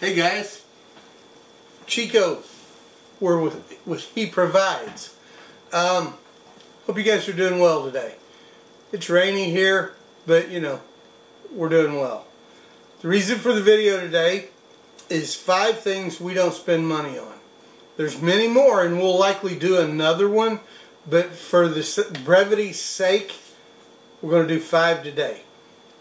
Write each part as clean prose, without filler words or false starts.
Hey guys, Chico, we're with He Provides. Hope you guys are doing well today. It's rainy here, but you know, we're doing well. The reason for the video today is 5 things we don't spend money on. There's many more, and we'll likely do another one, but for the brevity's sake, we're going to do 5 today.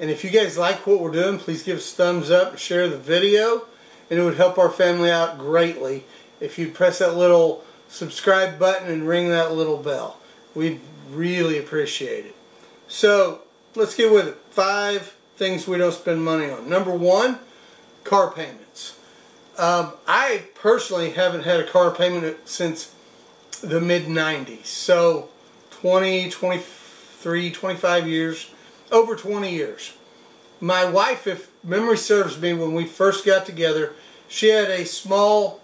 And if you guys like what we're doing, please give us a thumbs up and share the video. And it would help our family out greatly if you press that little subscribe button and ring that little bell. We'd really appreciate it. So let's get with it. 5 things we don't spend money on. Number 1, car payments. I personally haven't had a car payment since the mid-90s. So 20, 23, 25 years, over 20 years. My wife, if memory serves me, when we first got together, she had a small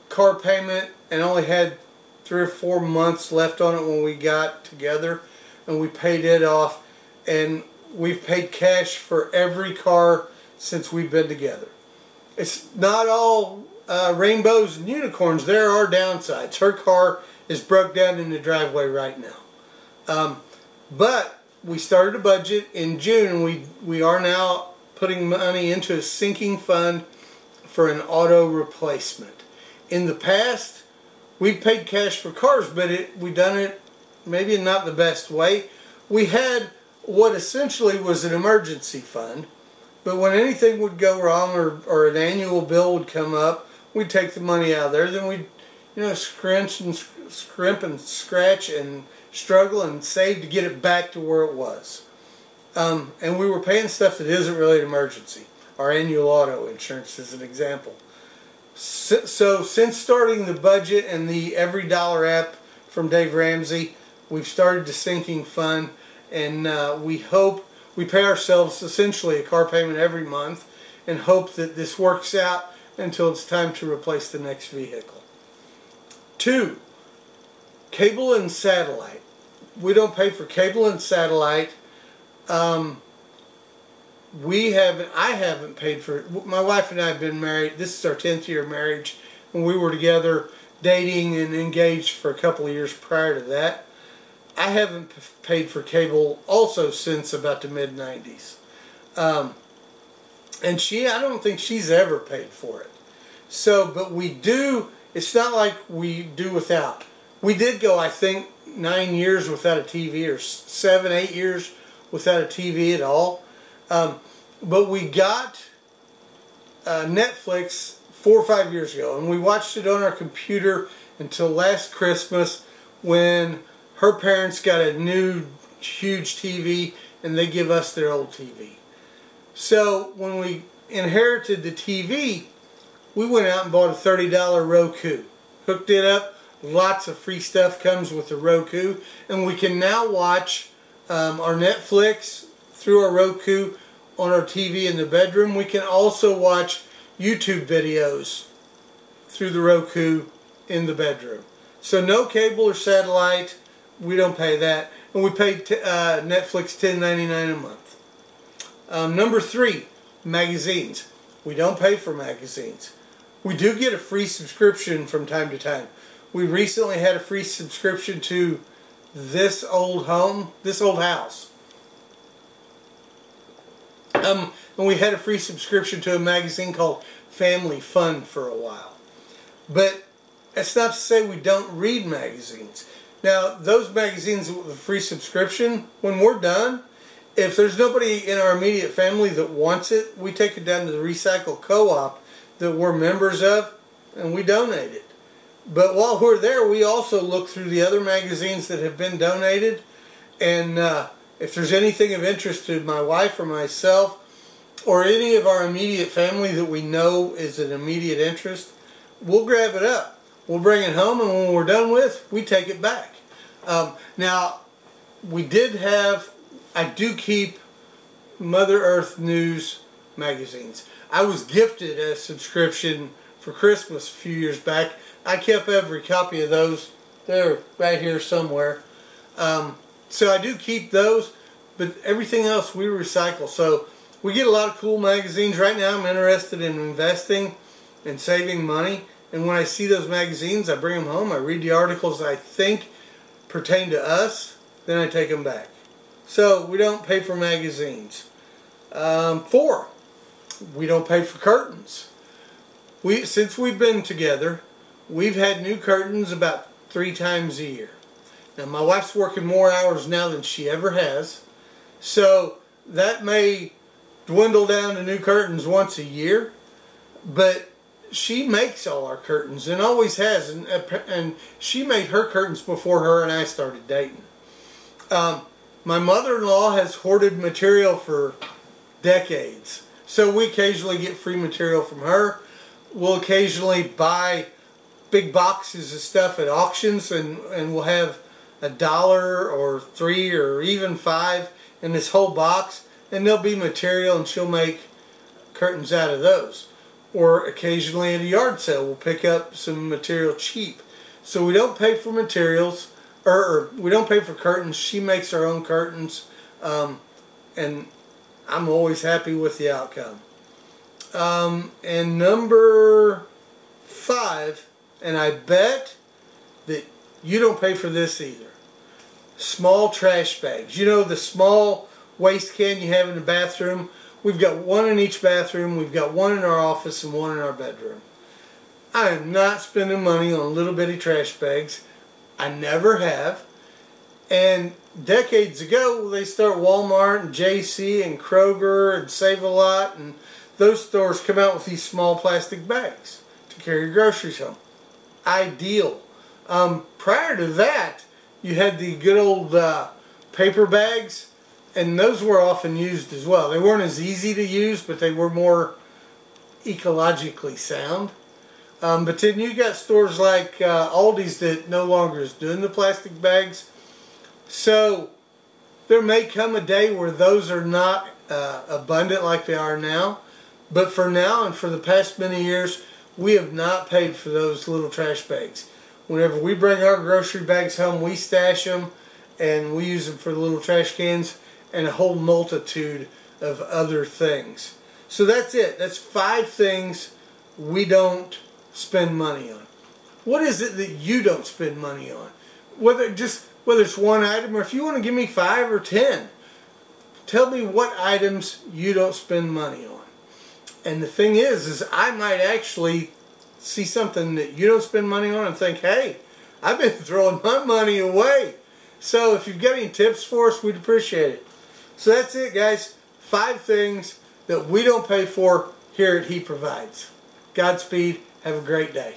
car payment and only had 3 or 4 months left on it when we got together, and we paid it off, and we've paid cash for every car since we've been together. It's not all rainbows and unicorns. There are downsides. Her car is broke down in the driveway right now. But we started a budget in June, and we are now putting money into a sinking fund for an auto replacement. In the past, we've paid cash for cars, but we've done it maybe not the best way. We had what essentially was an emergency fund, but when anything would go wrong or an annual bill would come up, we'd take the money out of there. Then we'd, scrimp and scratch and struggle and save to get it back to where it was. And we were paying stuff that isn't really an emergency. Our annual auto insurance is an example. So since starting the budget and the Every Dollar app from Dave Ramsey, we've started the sinking fund, and we hope we pay ourselves essentially a car payment every month and hope that this works out until it's time to replace the next vehicle. 2, cable and satellite. We don't pay for cable and satellite. I haven't paid for it. My wife and I have been married. This is our 10th year of marriage, and we were together dating and engaged for a couple of years prior to that. I haven't paid for cable also since about the mid-90s. And I don't think she's ever paid for it. So, but we do, it's not like we do without. We did go, I think, 9 years without a TV, or 7, 8 years without a TV at all. But we got Netflix 4 or 5 years ago, and we watched it on our computer until last Christmas, when her parents got a new huge TV and they give us their old TV. So when we inherited the TV, we went out and bought a $30 Roku, hooked it up. Lots of free stuff comes with the Roku, and we can now watch our Netflix through our Roku on our TV in the bedroom. We can also watch YouTube videos through the Roku in the bedroom. So no cable or satellite. We don't pay that, and we pay Netflix $10.99 a month. Number 3, magazines. We don't pay for magazines. We do get a free subscription from time to time. We recently had a free subscription to This Old House. And we had a free subscription to a magazine called Family Fun for a while. But that's not to say we don't read magazines. Now, those magazines with a free subscription, when we're done, if there's nobody in our immediate family that wants it, we take it down to the recycle co-op that we're members of, and we donate it. But while we're there, we also look through the other magazines that have been donated, and if there's anything of interest to my wife or myself or any of our immediate family that we know is an immediate interest, we'll grab it up. We'll bring it home, and when we're done with, we take it back. Now, I do keep Mother Earth News magazines. I was gifted a subscription for Christmas a few years back. I kept every copy of those. They're right here somewhere. So I do keep those, but everything else we recycle. So we get a lot of cool magazines. Right now I'm interested in investing and saving money. And when I see those magazines, I bring them home. I read the articles I think pertain to us. Then I take them back. So we don't pay for magazines. 4, we don't pay for curtains. Since we've been together, we've had new curtains about 3 times a year. Now my wife's working more hours now than she ever has, so that may dwindle down to new curtains once a year, but she makes all our curtains and always has, and she made her curtains before her and I started dating. My mother-in-law has hoarded material for decades, so we occasionally get free material from her. We'll occasionally buy big boxes of stuff at auctions, and we'll have $1 or $3 or even $5 in this whole box, and there'll be material and she'll make curtains out of those. Or occasionally at a yard sale we'll pick up some material cheap. So we don't pay for materials, or we don't pay for curtains. She makes her own curtains, and I'm always happy with the outcome. And number 5, and I bet that you don't pay for this either, small trash bags. You know, the small waste can you have in the bathroom? We've got one in each bathroom. We've got one in our office and one in our bedroom. I am not spending money on little bitty trash bags. I never have. And decades ago, they start Walmart and JC and Kroger and Save-A-Lot, and those stores come out with these small plastic bags to carry your groceries home. Ideal. Prior to that, you had the good old paper bags, and those were often used as well. They weren't as easy to use, but they were more ecologically sound. But then you got stores like Aldi's that no longer is doing the plastic bags. So there may come a day where those are not abundant like they are now. But for now and for the past many years, we have not paid for those little trash bags. Whenever we bring our grocery bags home, we stash them and we use them for the little trash cans and a whole multitude of other things. So that's it. That's 5 things we don't spend money on. What is it that you don't spend money on? Whether it's one item, or if you want to give me 5 or 10, tell me what items you don't spend money on. And the thing is I might actually see something that you don't spend money on and think, hey, I've been throwing my money away. So if you've got any tips for us, we'd appreciate it. So that's it, guys. 5 things that we don't pay for here at He Provides. Godspeed. Have a great day.